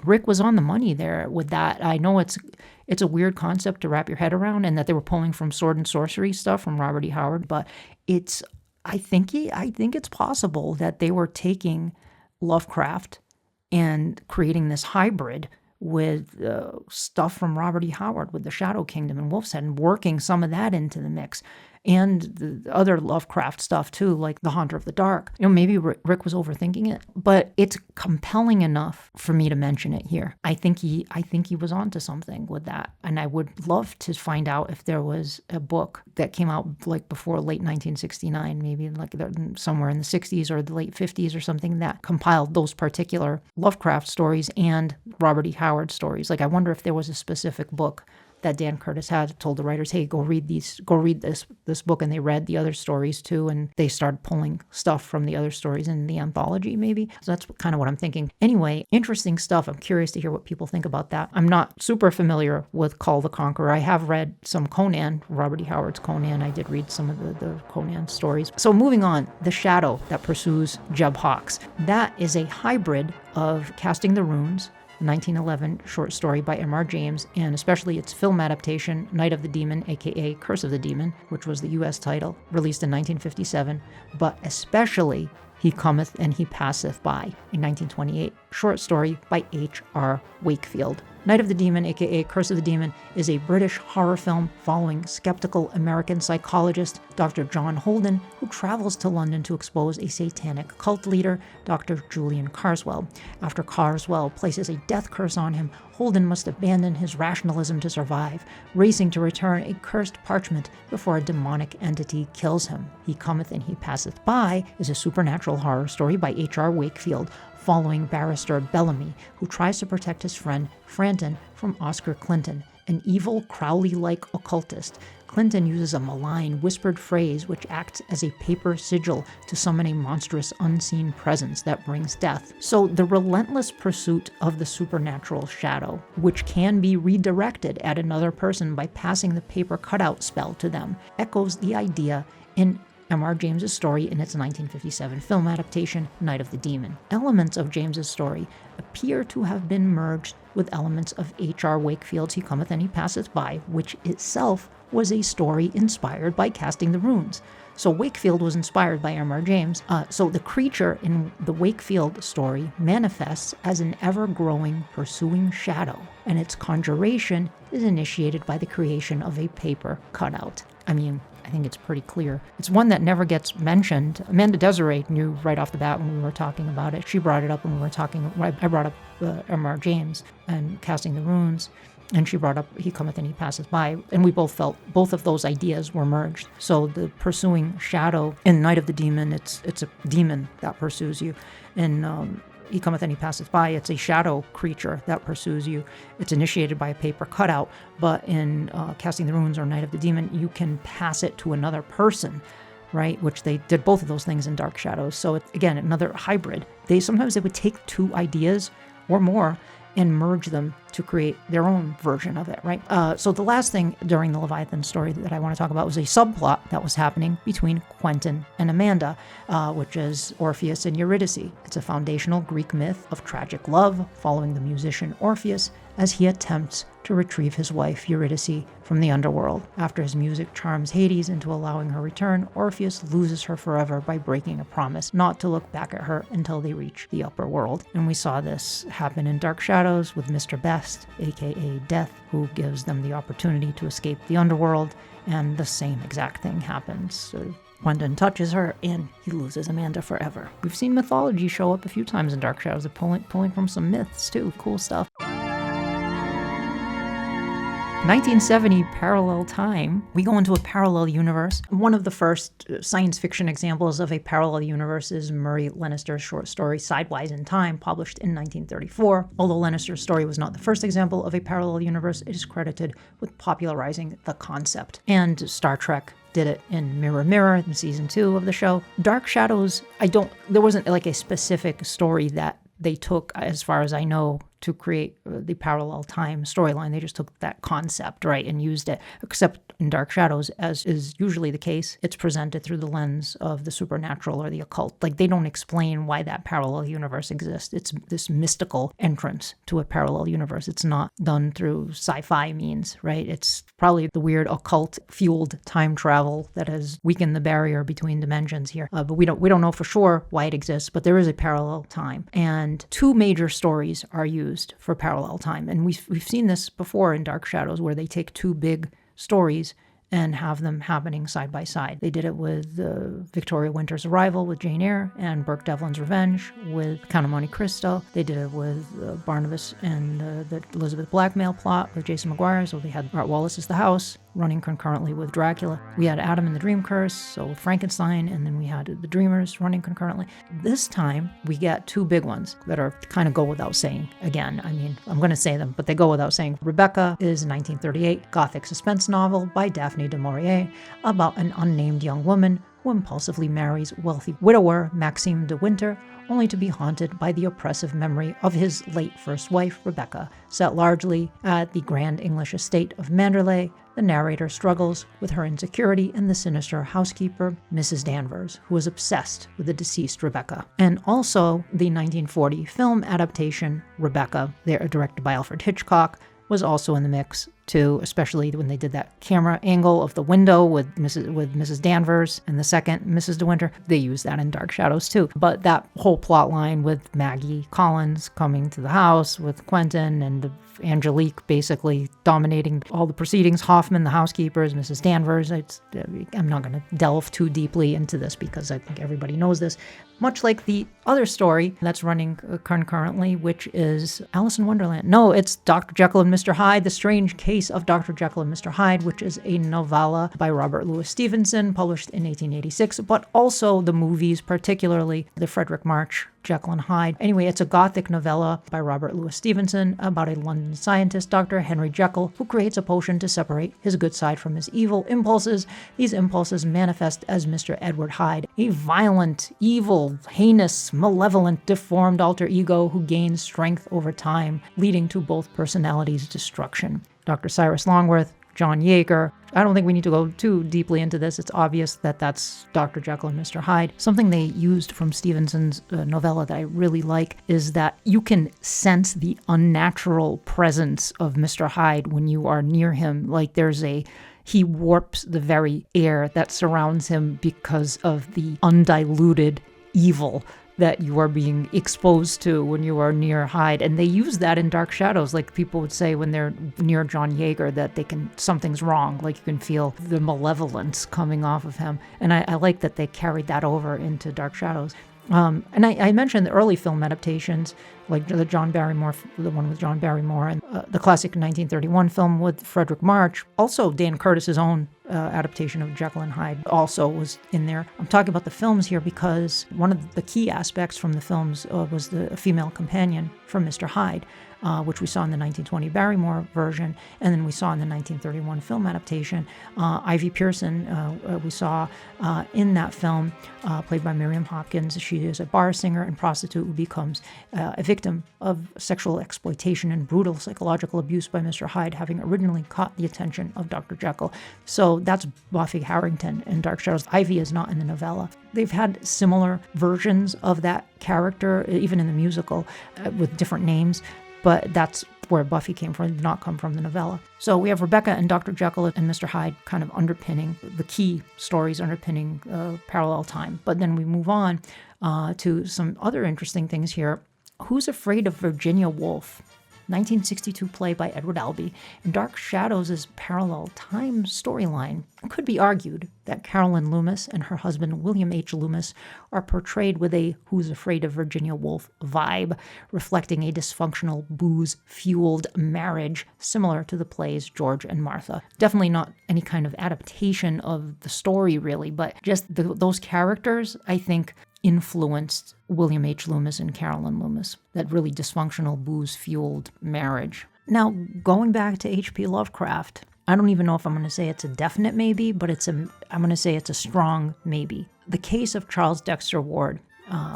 Rick was on the money there with that. I know it's a weird concept to wrap your head around, and that they were pulling from sword and sorcery stuff from Robert E. Howard, but I think it's possible that they were taking Lovecraft and creating this hybrid with stuff from Robert E. Howard with the Shadow Kingdom and Wolf's Head, and working some of that into the mix. and the other Lovecraft stuff too, like The Haunter of the Dark. Maybe Rick was overthinking it, but it's compelling enough for me to mention it here. I think he was onto something with that, and I would love to find out if there was a book that came out like before late 1969, maybe like somewhere in the 60s or the late 50s or something, that compiled those particular Lovecraft stories and Robert E. Howard stories. Like, I wonder if there was a specific book that Dan Curtis had told the writers, hey, go read this book, and they read the other stories too, and they started pulling stuff from the other stories in the anthology maybe. So that's kind of what I'm thinking. Anyway, interesting stuff. I'm curious to hear what people think about that. I'm not super familiar with Kull the Conqueror. I have read some Conan, Robert E. Howard's Conan. I did read some of the Conan stories. So moving on, the shadow that pursues Jeb Hawks. That is a hybrid of Casting the Runes, 1911 short story by M.R. James, and especially its film adaptation, Night of the Demon, aka Curse of the Demon, which was the U.S. title, released in 1957, but especially He Cometh and He Passeth By, in 1928, short story by H.R. Wakefield. Night of the Demon, aka Curse of the Demon, is a British horror film following skeptical American psychologist Dr. John Holden, who travels to London to expose a satanic cult leader, Dr. Julian Carswell. After Carswell places a death curse on him, Holden must abandon his rationalism to survive, racing to return a cursed parchment before a demonic entity kills him. He Cometh and He Passeth By is a supernatural horror story by H.R. Wakefield, following barrister Bellamy, who tries to protect his friend Franton from Oscar Clinton, an evil Crowley-like occultist. Clinton uses a malign, whispered phrase which acts as a paper sigil to summon a monstrous, unseen presence that brings death. So the relentless pursuit of the supernatural shadow, which can be redirected at another person by passing the paper cutout spell to them, echoes the idea in M.R. James's story in its 1957 film adaptation, Night of the Demon. Elements of James's story appear to have been merged with elements of H.R. Wakefield's He Cometh and He Passeth By, which itself was a story inspired by Casting the Runes. So Wakefield was inspired by M.R. James. So the creature in the Wakefield story manifests as an ever-growing, pursuing shadow, and its conjuration is initiated by the creation of a paper cutout. I think it's pretty clear. It's one that never gets mentioned. Amanda Desiree knew right off the bat when we were talking about it. She brought it up when we were talking. I brought up M.R. James and Casting the Runes, and she brought up He Cometh and He Passeth By, and we both felt both of those ideas were merged. So the pursuing shadow in Night of the Demon, it's a demon that pursues you. In He Cometh and He Passeth By, it's a shadow creature that pursues you. It's initiated by a paper cutout, but in Casting the Runes or Night of the Demon, you can pass it to another person, right? Which they did both of those things in Dark Shadows. So again, another hybrid. Sometimes they would take two ideas or more and merge them to create their own version of it, right? So the last thing during the Leviathan story that I want to talk about was a subplot that was happening between Quentin and Amanda, which is Orpheus and Eurydice. It's a foundational Greek myth of tragic love following the musician Orpheus as he attempts to retrieve his wife Eurydice from the underworld. After his music charms Hades into allowing her return, Orpheus loses her forever by breaking a promise not to look back at her until they reach the upper world. And we saw this happen in Dark Shadows with Mr. Best, aka Death, who gives them the opportunity to escape the underworld, and the same exact thing happens. So Quentin touches her, and he loses Amanda forever. We've seen mythology show up a few times in Dark Shadows. They're pulling from some myths, too. Cool stuff. 1970 parallel time, we go into a parallel universe. One of the first science fiction examples of a parallel universe is Murray Leinster's short story Sidewise in Time, published in 1934. Although Leinster's story was not the first example of a parallel universe, it is credited with popularizing the concept. And Star Trek did it in Mirror Mirror in season 2 of the show. Dark Shadows, there wasn't like a specific story that they took, as far as I know, to create the parallel time storyline. They just took that concept, right, and used it. Except in Dark Shadows, as is usually the case, it's presented through the lens of the supernatural or the occult. Like, they don't explain why that parallel universe exists. It's this mystical entrance to a parallel universe. It's not done through sci-fi means, right? It's probably the weird occult-fueled time travel that has weakened the barrier between dimensions here. But we don't know for sure why it exists, but there is a parallel time. And two major stories are used for parallel time. And we've seen this before in Dark Shadows, where they take two big stories and have them happening side by side. They did it with Victoria Winter's Arrival with Jane Eyre and Burke Devlin's Revenge with Count of Monte Cristo. They did it with Barnabas and the Elizabeth Blackmail plot with Jason Maguire. So they had Art Wallace's The House running concurrently with Dracula. We had Adam and the Dream Curse, so with Frankenstein, and then we had The Dreamers running concurrently. This time, we get two big ones that are kind of go without saying. Again, I mean, I'm going to say them, but they go without saying. Rebecca is a 1938 Gothic suspense novel by Daphne du Maurier about an unnamed young woman who impulsively marries wealthy widower Maxime de Winter, only to be haunted by the oppressive memory of his late first wife, Rebecca. Set largely at the grand English estate of Manderley, the narrator struggles with her insecurity and the sinister housekeeper, Mrs. Danvers, who is obsessed with the deceased Rebecca. And also the 1940 film adaptation, Rebecca, directed by Alfred Hitchcock, was also in the mix too, especially when they did that camera angle of the window with Mrs. Danvers and the second Mrs. De Winter. They used that in Dark Shadows too. But that whole plot line with Maggie Collins coming to the house with Quentin and Angelique basically dominating all the proceedings, Hoffman, the housekeepers, Mrs. Danvers. I'm not going to delve too deeply into this because I think everybody knows this. Much like the other story that's running concurrently, which is Alice in Wonderland. No, it's Dr. Jekyll and Mr. Hyde, The Strange Case of Dr. Jekyll and Mr. Hyde, which is a novella by Robert Louis Stevenson, published in 1886, but also the movies, particularly the Frederick March Jekyll and Hyde. Anyway, it's a Gothic novella by Robert Louis Stevenson about a London scientist, Dr. Henry Jekyll, who creates a potion to separate his good side from his evil impulses. These impulses manifest as Mr. Edward Hyde, a violent, evil, heinous, malevolent, deformed alter ego who gains strength over time, leading to both personalities' destruction. Dr. Cyrus Longworth, John Yeager. I don't think we need to go too deeply into this. It's obvious that that's Dr. Jekyll and Mr. Hyde. Something they used from Stevenson's novella that I really like is that you can sense the unnatural presence of Mr. Hyde when you are near him. Like he warps the very air that surrounds him because of the undiluted evil that you are being exposed to when you are near Hyde. And they use that in Dark Shadows. Like people would say when they're near John Yeager that something's wrong. Like you can feel the malevolence coming off of him. And I like that they carried that over into Dark Shadows. And I mentioned the early film adaptations, like the one with John Barrymore, and the classic 1931 film with Frederick March. Also, Dan Curtis's own adaptation of Jekyll and Hyde also was in there. I'm talking about the films here because one of the key aspects from the films was the female companion from Mr. Hyde, which we saw in the 1920 Barrymore version, and then we saw in the 1931 film adaptation. Ivy Pearson, we saw in that film, played by Miriam Hopkins. She is a bar singer and prostitute who becomes a victim of sexual exploitation and brutal psychological abuse by Mr. Hyde, having originally caught the attention of Dr. Jekyll. So that's Buffy Harrington in Dark Shadows. Ivy is not in the novella. They've had similar versions of that character, even in the musical, with different names. But that's where Buffy came from, did not come from the novella. So we have Rebecca and Dr. Jekyll and Mr. Hyde kind of underpinning the key stories, underpinning parallel time. But then we move on to some other interesting things here. Who's Afraid of Virginia Woolf? 1962 play by Edward Albee. In Dark Shadows' parallel time storyline, it could be argued that Carolyn Loomis and her husband William H. Loomis are portrayed with a Who's Afraid of Virginia Woolf vibe, reflecting a dysfunctional booze-fueled marriage similar to the plays George and Martha. Definitely not any kind of adaptation of the story really, but just those characters, I think, influenced William H. Loomis and Carolyn Loomis, that really dysfunctional booze-fueled marriage. Now, going back to H.P. Lovecraft, I don't even know if I'm going to say it's a definite maybe, but I'm going to say it's a strong maybe. The Case of Charles Dexter Ward,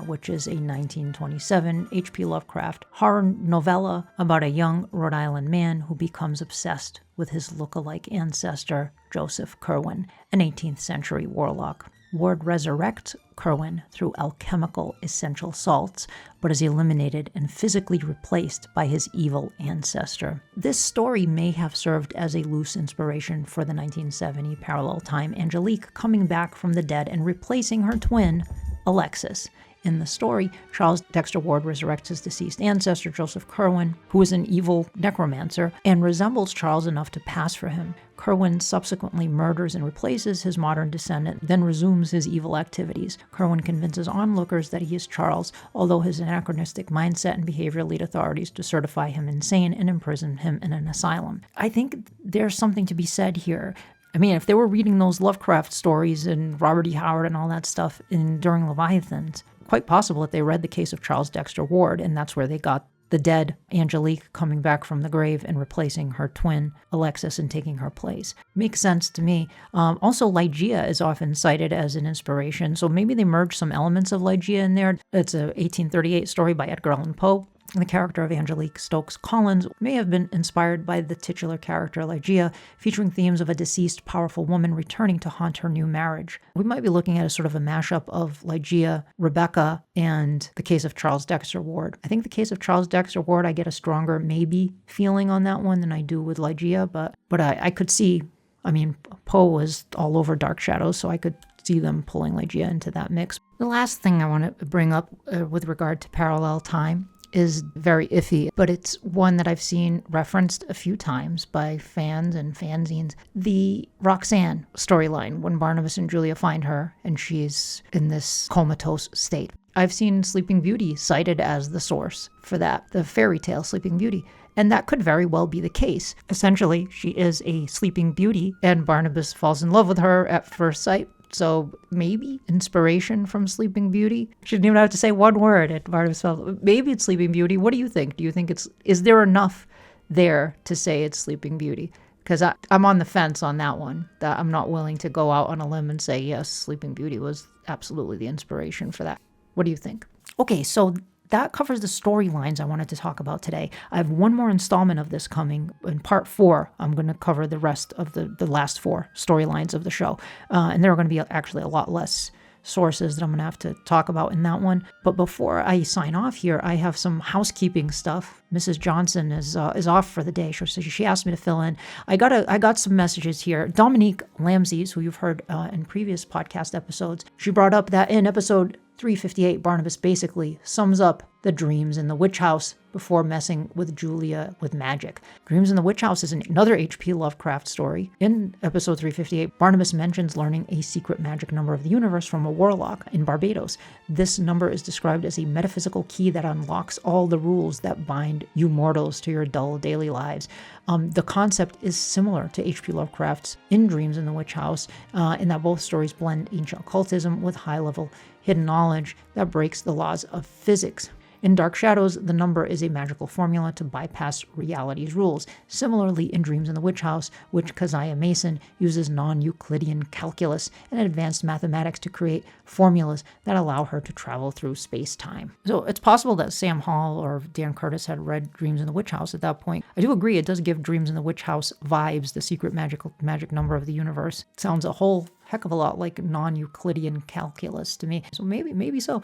which is a 1927 H.P. Lovecraft horror novella about a young Rhode Island man who becomes obsessed with his look-alike ancestor, Joseph Curwen, an 18th century warlock. Ward resurrects Curwen through alchemical essential salts, but is eliminated and physically replaced by his evil ancestor. This story may have served as a loose inspiration for the 1970 parallel time Angelique coming back from the dead and replacing her twin, Alexis, In the story, Charles Dexter Ward resurrects his deceased ancestor, Joseph Curwen, who is an evil necromancer and resembles Charles enough to pass for him. Curwen subsequently murders and replaces his modern descendant, then resumes his evil activities. Curwen convinces onlookers that he is Charles, although his anachronistic mindset and behavior lead authorities to certify him insane and imprison him in an asylum. I think there's something to be said here. I mean, if they were reading those Lovecraft stories and Robert E. Howard and all that stuff during Leviathans, quite possible that they read the case of Charles Dexter Ward, and that's where they got the dead Angelique coming back from the grave and replacing her twin Alexis and taking her place. Makes sense to me. Also, Ligeia is often cited as an inspiration, so maybe they merged some elements of Ligeia in there. It's a 1838 story by Edgar Allan Poe. The character of Angelique Stokes Collins may have been inspired by the titular character Ligeia, featuring themes of a deceased powerful woman returning to haunt her new marriage. We might be looking at a sort of a mashup of Ligeia, Rebecca, and the case of Charles Dexter Ward. I think the case of Charles Dexter Ward, I get a stronger maybe feeling on that one than I do with Ligeia, but I could see, I mean, Poe was all over Dark Shadows, so I could see them pulling Ligeia into that mix. The last thing I want to bring up with regard to parallel time is very iffy, but it's one that I've seen referenced a few times by fans and fanzines. The Roxanne storyline, when Barnabas and Julia find her and she's in this comatose state. I've seen Sleeping Beauty cited as the source for that, the fairy tale Sleeping Beauty. And that could very well be the case. Essentially, she is a sleeping beauty and Barnabas falls in love with her at first sight. So maybe inspiration from Sleeping Beauty? She didn't even have to say one word at Barnabas felt. Maybe it's Sleeping Beauty. What do you think? Do you think is there enough there to say it's Sleeping Beauty? Because I'm on the fence on that one. That I'm not willing to go out on a limb and say, yes, Sleeping Beauty was absolutely the inspiration for that. What do you think? Okay, so that covers the storylines I wanted to talk about today. I have one more installment of this coming. In part 4, I'm going to cover the rest of the last 4 storylines of the show. And there are going to be actually a lot less sources that I'm going to have to talk about in that one. But before I sign off here, I have some housekeeping stuff. Mrs. Johnson is off for the day, so she asked me to fill in. I got some messages here. Dominique Lamssies, who you've heard in previous podcast episodes, she brought up that in episode 358, Barnabas basically sums up the dreams in the witch house before messing with Julia with magic. Dreams in the Witch House is another H.P. Lovecraft story. In episode 358, Barnabas mentions learning a secret magic number of the universe from a warlock in Barbados. This number is described as a metaphysical key that unlocks all the rules that bind you mortals to your dull daily lives. The concept is similar to H.P. Lovecraft's in Dreams in the Witch House, in that both stories blend ancient occultism with high-level hidden knowledge that breaks the laws of physics. In Dark Shadows, the number is a magical formula to bypass reality's rules. Similarly, in Dreams in the Witch House, which Keziah Mason uses non-Euclidean calculus and advanced mathematics to create formulas that allow her to travel through space-time. So it's possible that Sam Hall or Dan Curtis had read Dreams in the Witch House at that point. I do agree it does give Dreams in the Witch House vibes, the secret magic number of the universe. It sounds a whole heck of a lot like non-Euclidean calculus to me. So maybe so.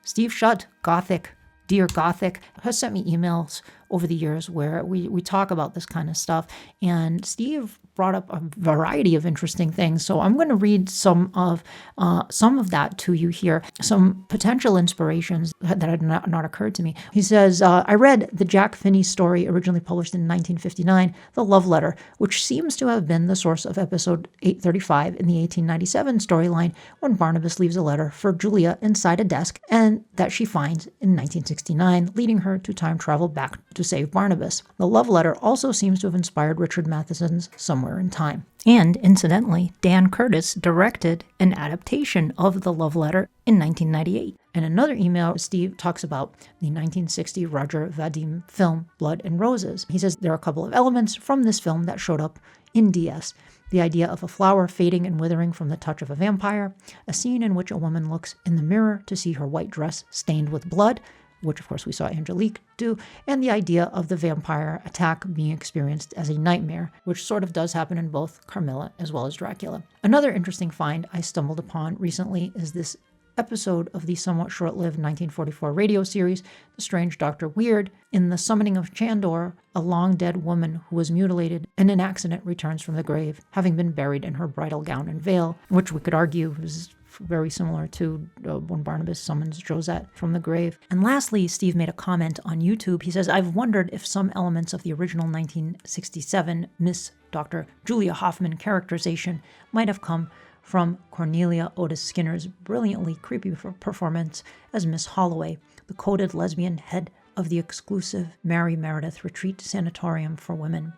Steve Shutt, Gothic, Dear Gothic, has sent me emails over the years where we talk about this kind of stuff. And Steve brought up a variety of interesting things. So I'm going to read some of that to you here. Some potential inspirations that had not occurred to me. He says, I read the Jack Finney story originally published in 1959, The Love Letter, which seems to have been the source of episode 835 in the 1897 storyline when Barnabas leaves a letter for Julia inside a desk and that she finds in 1969, leading her to time travel back to save Barnabas. The love letter also seems to have inspired Richard Matheson's Somewhere in Time. And, incidentally, Dan Curtis directed an adaptation of The Love Letter in 1998. In another email, Steve talks about the 1960 Roger Vadim film Blood and Roses. He says there are a couple of elements from this film that showed up in DS. The idea of a flower fading and withering from the touch of a vampire, a scene in which a woman looks in the mirror to see her white dress stained with blood, which of course we saw Angelique do, and the idea of the vampire attack being experienced as a nightmare, which sort of does happen in both Carmilla as well as Dracula. Another interesting find I stumbled upon recently is this episode of the somewhat short-lived 1944 radio series, The Strange Dr. Weird. In The Summoning of Chandor, a long-dead woman who was mutilated in an accident returns from the grave, having been buried in her bridal gown and veil, which we could argue is very similar to when Barnabas summons Josette from the grave. And lastly, Steve made a comment on YouTube. He says, I've wondered if some elements of the original 1967 Miss Dr. Julia Hoffman characterization might have come from Cornelia Otis Skinner's brilliantly creepy performance as Miss Holloway, the coded lesbian head of the exclusive Mary Meredith Retreat Sanatorium for Women.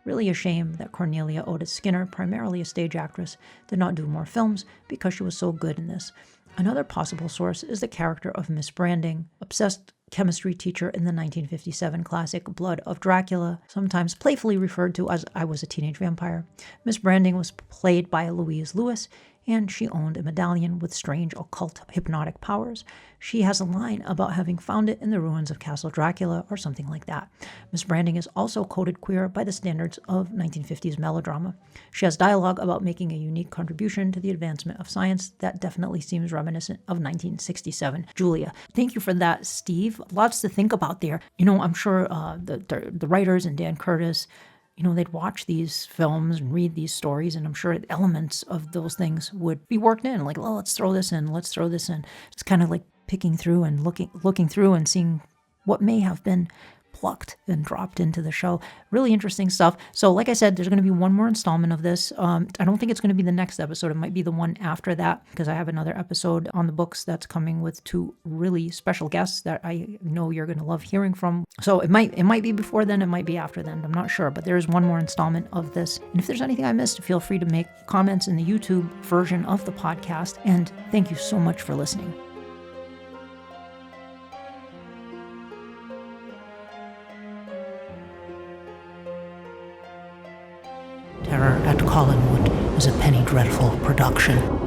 Really a shame that Cornelia Otis Skinner, primarily a stage actress, did not do more films because she was so good in this. Another possible source is the character of Miss Branding, obsessed chemistry teacher in the 1957 classic Blood of Dracula, sometimes playfully referred to as I Was a Teenage Vampire. Miss Branding was played by Louise Lewis, and she owned a medallion with strange occult hypnotic powers. She has a line about having found it in the ruins of Castle Dracula or something like that. Miss Branding is also coded queer by the standards of 1950s melodrama. She has dialogue about making a unique contribution to the advancement of science that definitely seems reminiscent of 1967 Julia. Thank you for that, Steve. Lots to think about there. I'm sure the writers and Dan Curtis, they'd watch these films and read these stories, and I'm sure elements of those things would be worked in, like, let's throw this in. It's kind of like picking through and looking through and seeing what may have been plucked and dropped into the show. Really interesting stuff. So like I said, there's going to be one more installment of this. I don't think it's going to be the next episode. It might be the one after that, because I have another episode on the books that's coming with 2 really special guests that I know you're going to love hearing from. So it might be before then, it might be after then. I'm not sure, but there is one more installment of this. And if there's anything I missed, feel free to make comments in the YouTube version of the podcast. And thank you so much for listening. Terror at Collinwood is a Penny Dreadful production.